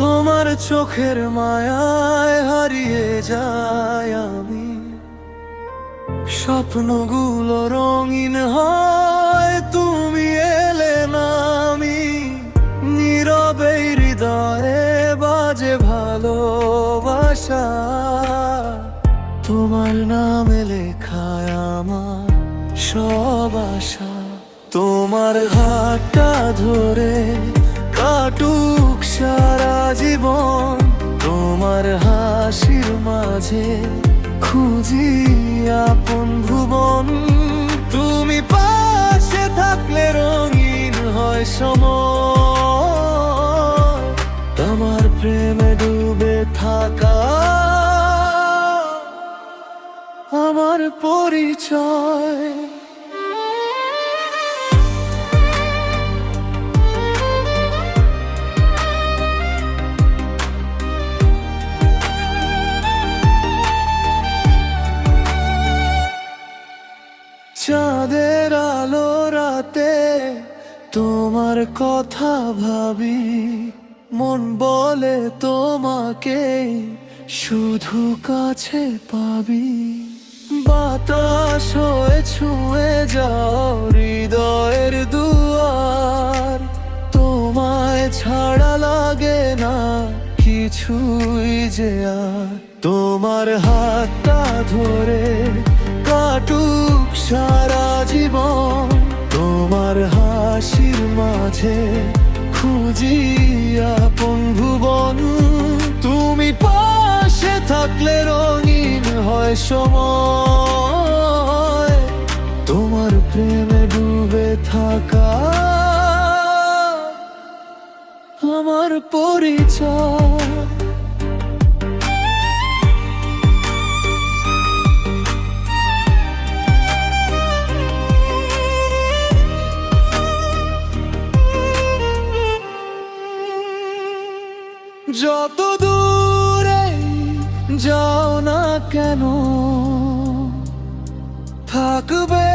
তোমার চোখের মায়ায় হারিয়ে যাই আমি, স্বপ্নগুলো রঙিন হয় তুমি এলে না। আমি নীরবে হৃদয়ে বাজে ভালোবাসা, তোমার নামে লেখায় আমার সব আশা। তোমার হাতটা ধরে কাটুক সারা জীবন, তোমার হাসির মাঝে খুঁজি আপন ভুবন। তুমি পাশে থাকলে রঙিন হয় সময়, তোমার প্রেমে ডুবে থাকা আমার পরিচয়। চাঁদের আলো রাতে তোমার কথা ভাবি, মন বলে তোমাকে শুধু কাছে পাবি। বাতাস হয়ে ছুঁয়ে যাও হৃদয়ের দুয়ার, তোমায় ছাড়া লাগে না কিছুই যে আর। তোমার হাতটা ধরে কাটুক সারা জীবন, তোমার হাসির মাঝে খুঁজি আপন ভুবন। তুমি পাশে থাকলে রঙিন হয় সময়, তোমার প্রেমে ডুবে থাকা আমার পরিচয়। যত দূরে যাও না কেন থাকবে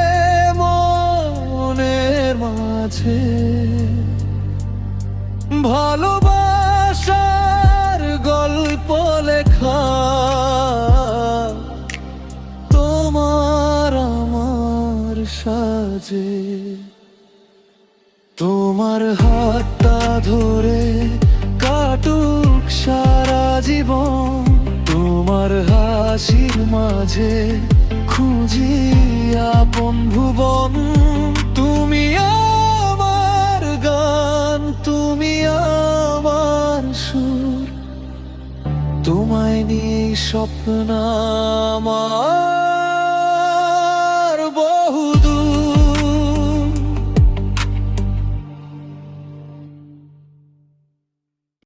মনের মাঝে ভালোবাসার গল্প লেখা, তোমার আমার সাজে। তোমার হাতটা ধরে কাটুক সারা জীবন, তোমার হাসির মাঝে খুঁজি আপন ভুবন। তুমি আমার গান, তুমি আমার সুর, তোমায় নিয়ে স্বপ্ন আমার।